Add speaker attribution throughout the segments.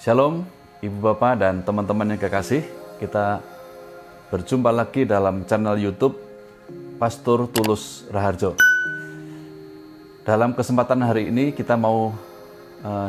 Speaker 1: Shalom, Ibu Bapak dan teman-teman yang kekasih. Kita berjumpa lagi dalam channel YouTube Pastor Tulus Raharjo. Dalam kesempatan hari ini kita mau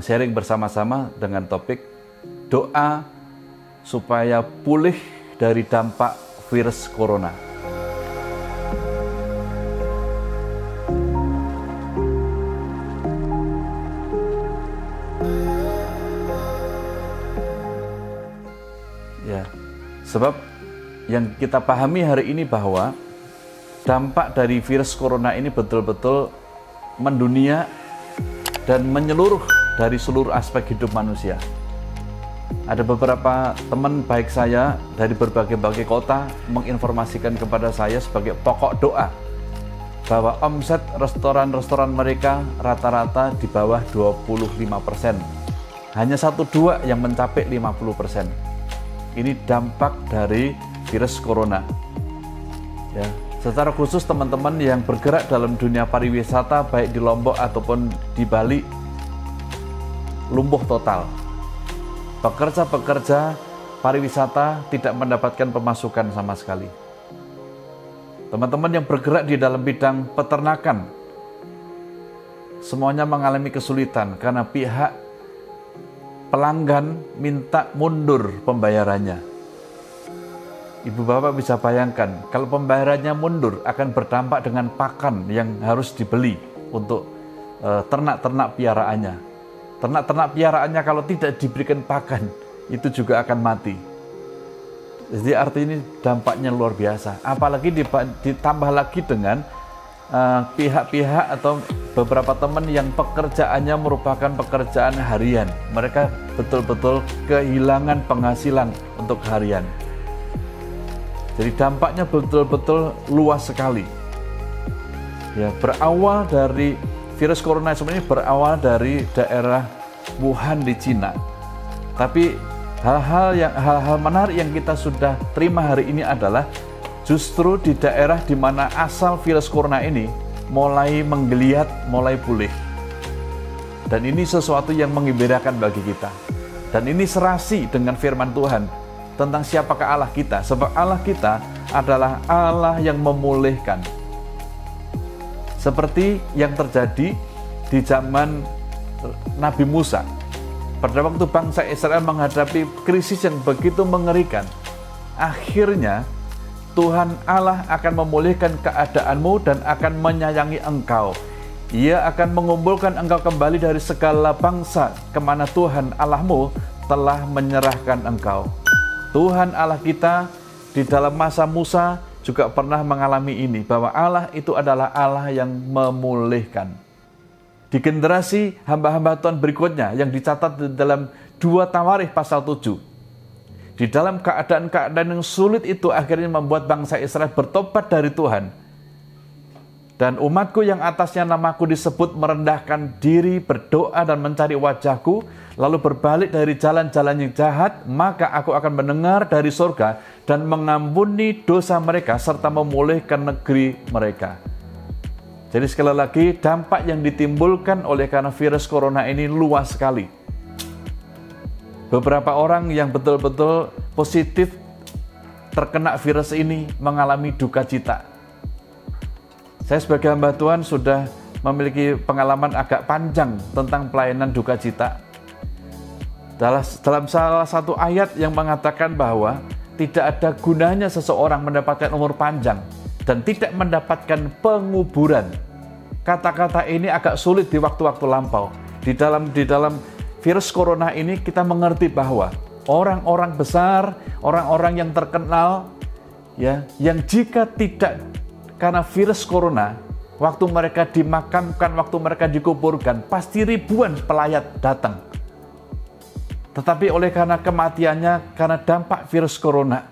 Speaker 1: sharing bersama-sama dengan topik doa supaya pulih dari dampak virus corona. Ya, sebab yang kita pahami hari ini bahwa dampak dari virus corona ini betul-betul mendunia dan menyeluruh dari seluruh aspek hidup manusia. Ada beberapa teman baik saya dari berbagai kota menginformasikan kepada saya sebagai pokok doa bahwa omset restoran-restoran mereka rata-rata di bawah 25%. Hanya 1-2 yang mencapai 50%. Ini dampak dari virus corona. Ya, secara khusus teman-teman yang bergerak dalam dunia pariwisata baik di Lombok ataupun di Bali lumpuh total. Pekerja-pekerja pariwisata tidak mendapatkan pemasukan sama sekali. Teman-teman yang bergerak di dalam bidang peternakan semuanya mengalami kesulitan karena pihak pelanggan minta mundur pembayarannya. Ibu Bapak bisa bayangkan, kalau pembayarannya mundur akan berdampak dengan pakan yang harus dibeli untuk ternak-ternak piaraannya. Ternak-ternak piaraannya kalau tidak diberikan pakan, itu juga akan mati. Jadi artinya dampaknya luar biasa. Apalagi ditambah lagi dengan pihak-pihak atau beberapa teman yang pekerjaannya merupakan pekerjaan harian. Mereka betul-betul kehilangan penghasilan untuk harian. Jadi dampaknya betul-betul luas sekali. Ya, berawal dari virus corona sebenarnya berawal dari daerah Wuhan di Cina. Tapi hal-hal menarik yang kita sudah terima hari ini adalah justru di daerah di mana asal virus corona ini mulai menggeliat, mulai pulih. Dan ini sesuatu yang menggembirakan bagi kita. Dan ini serasi dengan firman Tuhan tentang siapakah Allah kita. Sebab Allah kita adalah Allah yang memulihkan. Seperti yang terjadi di zaman Nabi Musa. Pada waktu bangsa Israel menghadapi krisis yang begitu mengerikan, akhirnya Tuhan Allah akan memulihkan keadaanmu dan akan menyayangi engkau. Ia akan mengumpulkan engkau kembali dari segala bangsa kemana Tuhan Allahmu telah menyerahkan engkau. Tuhan Allah kita di dalam masa Musa juga pernah mengalami ini, bahwa Allah itu adalah Allah yang memulihkan. Di generasi hamba-hamba Tuhan berikutnya yang dicatat di dalam 2 Tawarikh pasal 7. Di dalam keadaan-keadaan yang sulit itu akhirnya membuat bangsa Israel bertobat dari Tuhan. Dan umatku yang atasnya namaku disebut merendahkan diri, berdoa dan mencari wajahku, lalu berbalik dari jalan-jalan yang jahat, maka aku akan mendengar dari surga dan mengampuni dosa mereka serta memulihkan negeri mereka. Jadi sekali lagi, dampak yang ditimbulkan oleh karena virus corona ini luas sekali. Beberapa orang yang betul-betul positif terkena virus ini mengalami duka cita. Saya sebagai hamba Tuhan sudah memiliki pengalaman agak panjang tentang pelayanan duka cita. Dalam salah satu ayat yang mengatakan bahwa tidak ada gunanya seseorang mendapatkan umur panjang dan tidak mendapatkan penguburan. Kata-kata ini agak sulit di waktu-waktu lampau. Di dalam virus corona ini kita mengerti bahwa orang-orang besar, orang-orang yang terkenal, ya, yang jika tidak karena virus corona, waktu mereka dimakamkan, waktu mereka dikuburkan, pasti ribuan pelayat datang. Tetapi oleh karena kematiannya, karena dampak virus corona,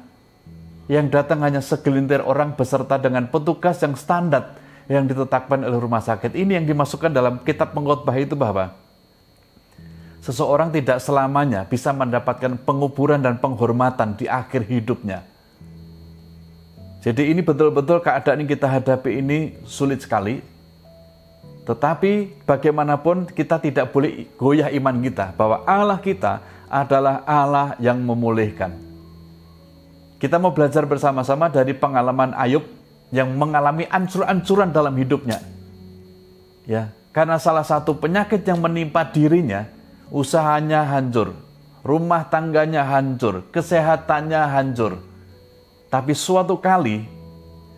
Speaker 1: yang datang hanya segelintir orang beserta dengan petugas yang standar yang ditetapkan oleh rumah sakit. Ini yang dimasukkan dalam kitab pengkhotbah itu bahwa seseorang tidak selamanya bisa mendapatkan penguburan dan penghormatan di akhir hidupnya. Jadi ini betul-betul keadaan yang kita hadapi ini sulit sekali. Tetapi bagaimanapun kita tidak boleh goyah iman kita bahwa Allah kita adalah Allah yang memulihkan. Kita mau belajar bersama-sama dari pengalaman Ayub yang mengalami ancur-ancuran dalam hidupnya. Ya, karena salah satu penyakit yang menimpa dirinya, usahanya hancur, rumah tangganya hancur, kesehatannya hancur. Tapi suatu kali,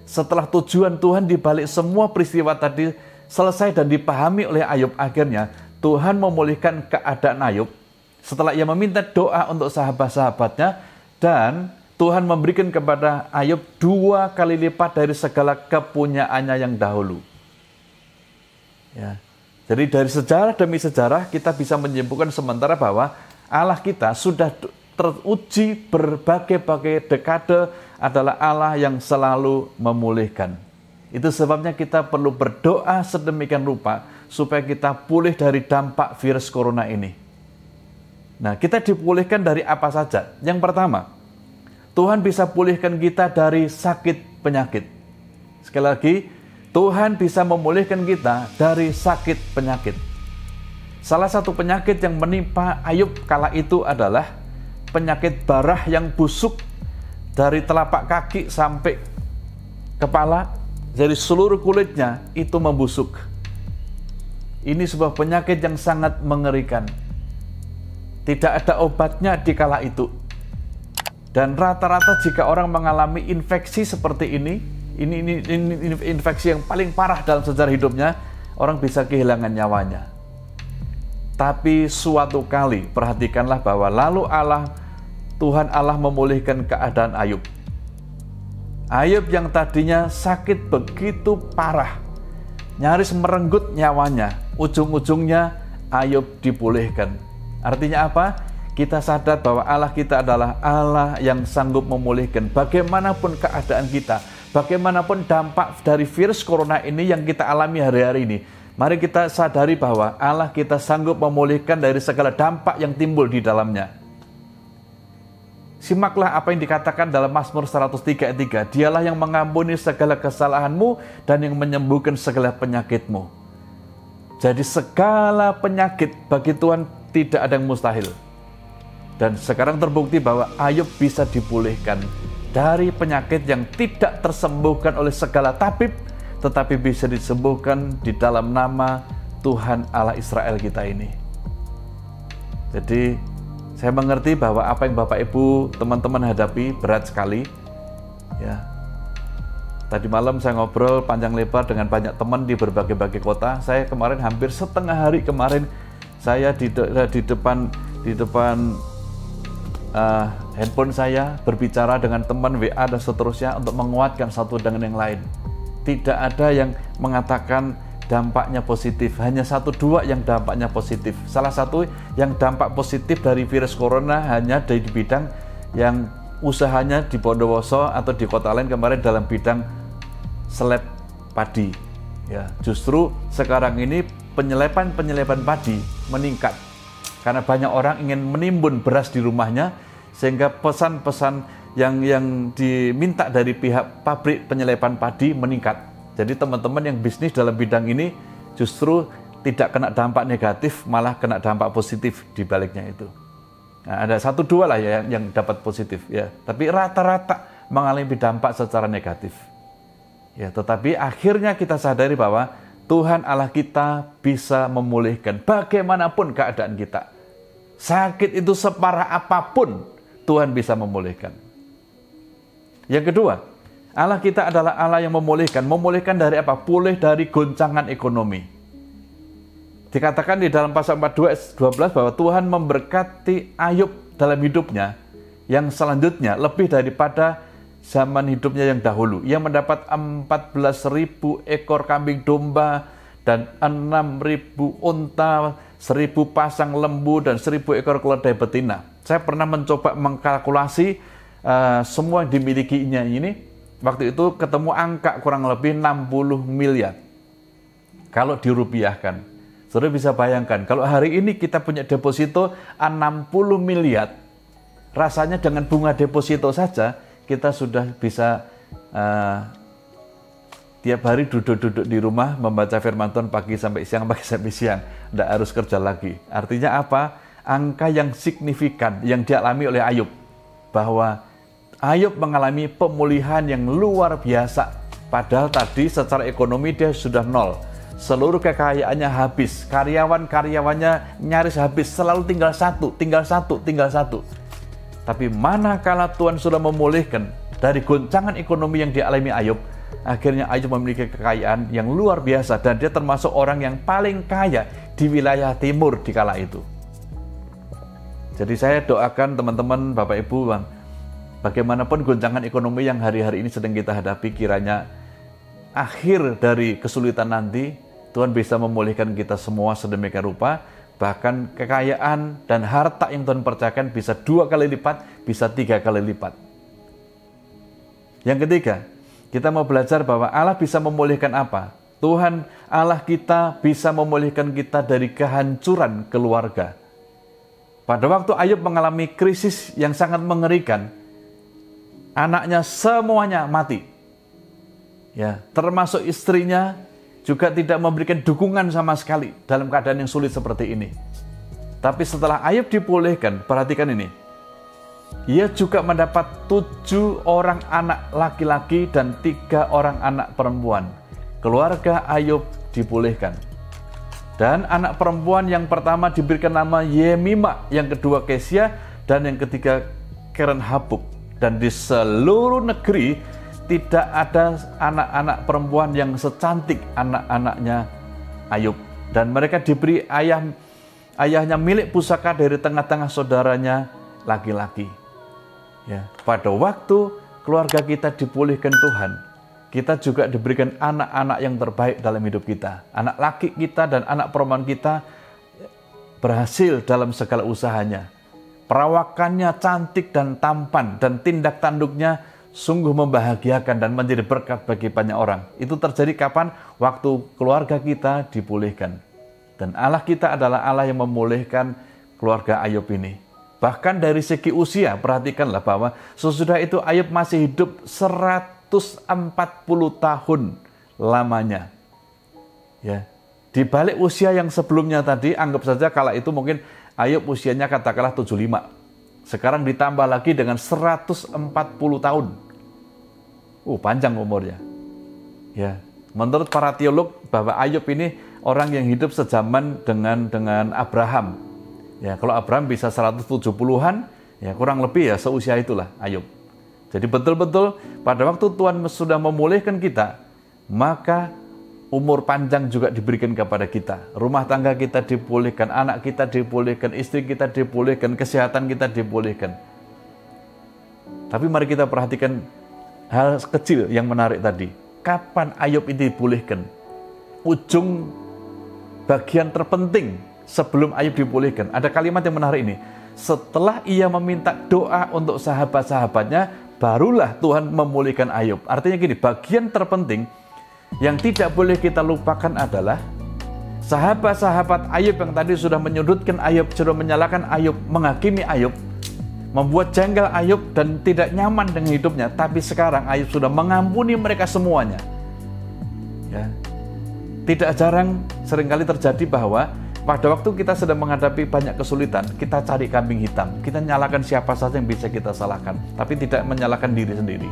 Speaker 1: setelah tujuan Tuhan di balik semua peristiwa tadi selesai dan dipahami oleh Ayub, akhirnya Tuhan memulihkan keadaan Ayub setelah ia meminta doa untuk sahabat-sahabatnya, dan Tuhan memberikan kepada Ayub 2 kali lipat dari segala kepunyaannya yang dahulu. Ya. Jadi dari sejarah demi sejarah kita bisa menyimpulkan sementara bahwa Allah kita sudah teruji berbagai-bagai dekade adalah Allah yang selalu memulihkan. Itu sebabnya kita perlu berdoa sedemikian rupa supaya kita pulih dari dampak virus corona ini. Nah, kita dipulihkan dari apa saja? Yang pertama, Tuhan bisa pulihkan kita dari sakit penyakit. Sekali lagi, Tuhan bisa memulihkan kita dari sakit penyakit. Salah satu penyakit yang menimpa Ayub kala itu adalah penyakit barah yang busuk dari telapak kaki sampai kepala, dari seluruh kulitnya itu membusuk. Ini sebuah penyakit yang sangat mengerikan. Tidak ada obatnya di kala itu. Dan rata-rata jika orang mengalami infeksi seperti ini infeksi yang paling parah dalam sejarah hidupnya, orang bisa kehilangan nyawanya. Tapi suatu kali, perhatikanlah bahwa lalu Tuhan Allah memulihkan keadaan Ayub. Ayub yang tadinya sakit begitu parah, nyaris merenggut nyawanya, ujung-ujungnya Ayub dipulihkan. Artinya apa? Kita sadar bahwa Allah kita adalah Allah yang sanggup memulihkan bagaimanapun keadaan kita, bagaimanapun dampak dari virus corona ini yang kita alami hari-hari ini. Mari kita sadari bahwa Allah kita sanggup memulihkan dari segala dampak yang timbul di dalamnya. Simaklah apa yang dikatakan dalam Mazmur 103 ayat 3. Dialah yang mengampuni segala kesalahanmu dan yang menyembuhkan segala penyakitmu. Jadi segala penyakit bagi Tuhan tidak ada yang mustahil. Dan sekarang terbukti bahwa Ayub bisa dipulihkan dari penyakit yang tidak tersembuhkan oleh segala tabib, tetapi bisa disembuhkan di dalam nama Tuhan Allah Israel kita ini. Jadi saya mengerti bahwa apa yang Bapak Ibu teman-teman hadapi berat sekali. Ya. Tadi malam saya ngobrol panjang lebar dengan banyak teman di berbagai-bagai kota. Saya kemarin hampir setengah hari kemarin saya di depan handphone saya berbicara dengan teman WA dan seterusnya untuk menguatkan satu dengan yang lain. Tidak ada yang mengatakan dampaknya positif, hanya 1-2 yang dampaknya positif. Salah satu yang dampak positif dari virus corona hanya di bidang yang usahanya di Bondowoso atau di kota lain kemarin dalam bidang seleb padi. Ya, justru sekarang ini penyelepan padi meningkat karena banyak orang ingin menimbun beras di rumahnya, sehingga pesan-pesan yang diminta dari pihak pabrik penyelepan padi meningkat. Jadi teman-teman yang bisnis dalam bidang ini justru tidak kena dampak negatif, malah kena dampak positif di baliknya itu. Nah, ada 1-2 lah ya yang dapat positif ya, tapi rata-rata mengalami dampak secara negatif. Ya, tetapi akhirnya kita sadari bahwa Tuhan Allah kita bisa memulihkan bagaimanapun keadaan kita. Sakit itu separah apapun, Tuhan bisa memulihkan. Yang kedua, Allah kita adalah Allah yang memulihkan. Memulihkan dari apa? Pulih dari goncangan ekonomi. Dikatakan di dalam pasal 42 ayat 12 bahwa Tuhan memberkati Ayub dalam hidupnya yang selanjutnya lebih daripada zaman hidupnya yang dahulu. Ia mendapat 14.000 ekor kambing domba dan 6.000 unta, 1.000 pasang lembu dan 1.000 ekor keledai betina. Saya pernah mencoba mengkalkulasi semua yang dimilikinya ini. Waktu itu ketemu angka kurang lebih 60 miliar. Kalau dirupiahkan. Saudara bisa bayangkan, kalau hari ini kita punya deposito 60 miliar, rasanya dengan bunga deposito saja, kita sudah bisa tiap hari duduk-duduk di rumah, membaca firman Tuhan pagi sampai siang, Tidak harus kerja lagi. Artinya apa? angka yang signifikan yang dialami oleh Ayub. Bahwa Ayub mengalami pemulihan yang luar biasa. Padahal tadi secara ekonomi dia sudah nol. Seluruh kekayaannya habis. Karyawan-karyawannya nyaris habis. Selalu tinggal satu. Tapi manakala Tuhan sudah memulihkan dari goncangan ekonomi yang dialami Ayub, akhirnya Ayub memiliki kekayaan yang luar biasa. Dan dia termasuk orang yang paling kaya di wilayah timur di kala itu. Jadi saya doakan teman-teman, Bapak Ibu, bagaimanapun goncangan ekonomi yang hari-hari ini sedang kita hadapi, kiranya akhir dari kesulitan nanti, Tuhan bisa memulihkan kita semua sedemikian rupa, bahkan kekayaan dan harta yang Tuhan percayakan bisa 2 kali lipat, bisa 3 kali lipat. Yang ketiga, kita mau belajar bahwa Allah bisa memulihkan apa? Tuhan Allah kita bisa memulihkan kita dari kehancuran keluarga. Pada waktu Ayub mengalami krisis yang sangat mengerikan, anaknya semuanya mati. Ya, termasuk istrinya juga tidak memberikan dukungan sama sekali dalam keadaan yang sulit seperti ini. Tapi setelah Ayub dipulihkan, perhatikan ini. Ia juga mendapat 7 orang anak laki-laki dan 3 orang anak perempuan. Keluarga Ayub dipulihkan. Dan anak perempuan yang pertama diberikan nama Yemimah, yang kedua Kesia, dan yang ketiga Keren-Habuk. Dan di seluruh negeri tidak ada anak-anak perempuan yang secantik anak-anaknya Ayub. Dan mereka diberi ayahnya milik pusaka dari tengah-tengah saudaranya laki-laki. Ya, pada waktu keluarga kita dipulihkan Tuhan, kita juga diberikan anak-anak yang terbaik dalam hidup kita. Anak laki kita dan anak perempuan kita berhasil dalam segala usahanya. Perawakannya cantik dan tampan, dan tindak tanduknya sungguh membahagiakan dan menjadi berkat bagi banyak orang. Itu terjadi kapan? Waktu keluarga kita dipulihkan. Dan Allah kita adalah Allah yang memulihkan keluarga Ayub ini. Bahkan dari segi usia, perhatikanlah bahwa sesudah itu Ayub masih hidup 140 tahun lamanya. Ya, di balik usia yang sebelumnya tadi, anggap saja kala itu mungkin Ayub usianya katakanlah 75. Sekarang ditambah lagi dengan 140 tahun. Panjang umurnya. Ya, menurut para teolog bahwa Ayub ini orang yang hidup sejaman dengan Abraham. Ya, kalau Abraham bisa 170-an, ya kurang lebih ya seusia itulah Ayub. Jadi betul-betul pada waktu Tuhan sudah memulihkan kita, maka umur panjang juga diberikan kepada kita. Rumah tangga kita dipulihkan, anak kita dipulihkan, istri kita dipulihkan, kesehatan kita dipulihkan. Tapi mari kita perhatikan hal kecil yang menarik tadi. Kapan Ayub ini dipulihkan? Ujung bagian terpenting sebelum Ayub dipulihkan. Ada kalimat yang menarik ini. Setelah ia meminta doa untuk sahabat-sahabatnya, barulah Tuhan memulihkan Ayub. Artinya gini, bagian terpenting yang tidak boleh kita lupakan adalah sahabat-sahabat Ayub yang tadi sudah menyudutkan Ayub, sudah menyalahkan Ayub, menghakimi Ayub, membuat jengkel Ayub dan tidak nyaman dengan hidupnya. Tapi sekarang Ayub sudah mengampuni mereka semuanya. Ya. Tidak jarang seringkali terjadi bahwa pada waktu kita sedang menghadapi banyak kesulitan, kita cari kambing hitam. Kita nyalakan siapa saja yang bisa kita salahkan, tapi tidak menyalahkan diri sendiri.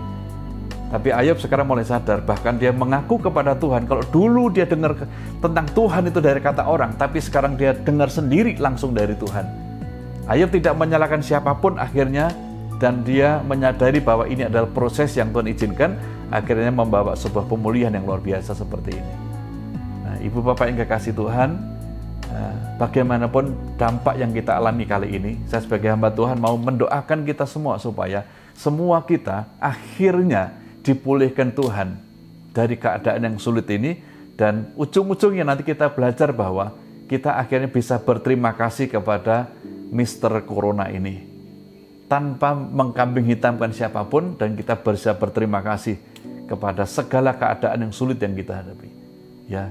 Speaker 1: Tapi Ayub sekarang mulai sadar, bahkan dia mengaku kepada Tuhan. Kalau dulu dia dengar tentang Tuhan itu dari kata orang, tapi sekarang dia dengar sendiri langsung dari Tuhan. Ayub tidak menyalahkan siapapun akhirnya, dan dia menyadari bahwa ini adalah proses yang Tuhan izinkan, akhirnya membawa sebuah pemulihan yang luar biasa seperti ini. Nah, Ibu Bapak yang kekasih Tuhan, bagaimanapun dampak yang kita alami kali ini, saya sebagai hamba Tuhan mau mendoakan kita semua supaya semua kita akhirnya dipulihkan Tuhan dari keadaan yang sulit ini, dan ujung-ujungnya nanti kita belajar bahwa kita akhirnya bisa berterima kasih kepada Mister Corona ini tanpa mengkambing hitamkan siapapun, dan kita bisa berterima kasih kepada segala keadaan yang sulit yang kita hadapi. Ya,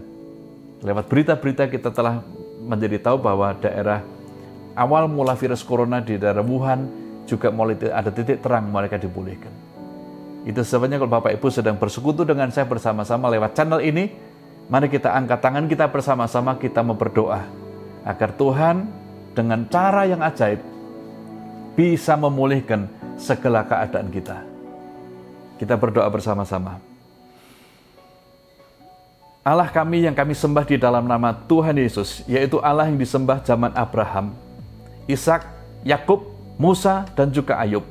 Speaker 1: lewat berita-berita kita telah menjadi tahu bahwa daerah awal mula virus corona di daerah Wuhan juga mulai ada titik terang mereka dipulihkan. Itu sebabnya kalau Bapak Ibu sedang bersekutu dengan saya bersama-sama lewat channel ini, mari kita angkat tangan kita bersama-sama, kita berdoa agar Tuhan dengan cara yang ajaib bisa memulihkan segala keadaan kita. Kita berdoa bersama-sama. Allah kami yang kami sembah di dalam nama Tuhan Yesus, yaitu Allah yang disembah zaman Abraham, Ishak, Yakub, Musa, dan juga Ayub,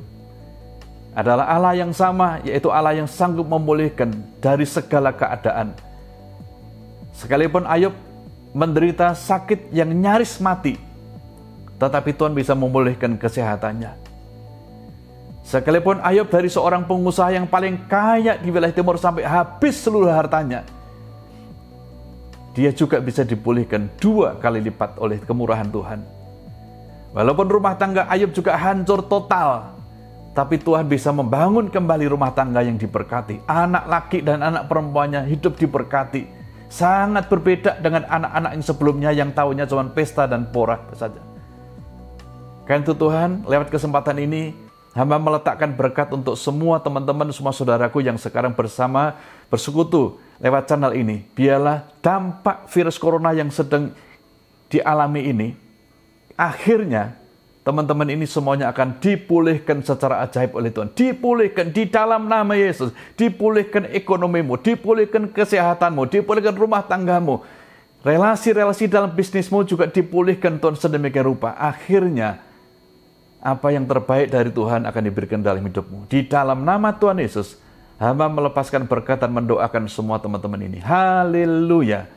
Speaker 1: adalah Allah yang sama, yaitu Allah yang sanggup memulihkan dari segala keadaan. Sekalipun Ayub menderita sakit yang nyaris mati, tetapi Tuhan bisa memulihkan kesehatannya. Sekalipun Ayub dari seorang pengusaha yang paling kaya di wilayah timur sampai habis seluruh hartanya, dia juga bisa dipulihkan 2 kali lipat oleh kemurahan Tuhan. Walaupun rumah tangga Ayub juga hancur total, tapi Tuhan bisa membangun kembali rumah tangga yang diberkati. Anak laki dan anak perempuannya hidup diberkati. Sangat berbeda dengan anak-anak yang sebelumnya yang tahunya cuma pesta dan porak saja. Karena itu Tuhan, lewat kesempatan ini, hamba meletakkan berkat untuk semua teman-teman, semua saudaraku yang sekarang bersekutu lewat channel ini. Biarlah dampak virus corona yang sedang dialami ini, akhirnya teman-teman ini semuanya akan dipulihkan secara ajaib oleh Tuhan. Dipulihkan di dalam nama Yesus. Dipulihkan ekonomimu, dipulihkan kesehatanmu, dipulihkan rumah tanggamu. Relasi-relasi dalam bisnismu juga dipulihkan Tuhan sedemikian rupa. Akhirnya, apa yang terbaik dari Tuhan akan diberikan dalam hidupmu. Di dalam nama Tuhan Yesus, hamba melepaskan berkat dan mendoakan semua teman-teman ini. Haleluya.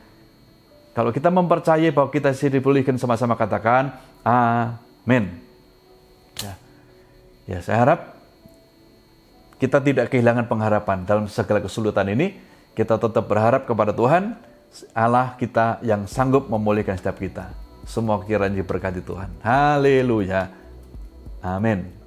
Speaker 1: Kalau kita mempercayai bahwa kita bisa dipulihkan, sama-sama katakan, amin. Ya, saya harap kita tidak kehilangan pengharapan dalam segala kesulitan ini. Kita tetap berharap kepada Tuhan, Allah kita yang sanggup memulihkan setiap kita. Semua kiranya diberkati Tuhan. Haleluya. Amin.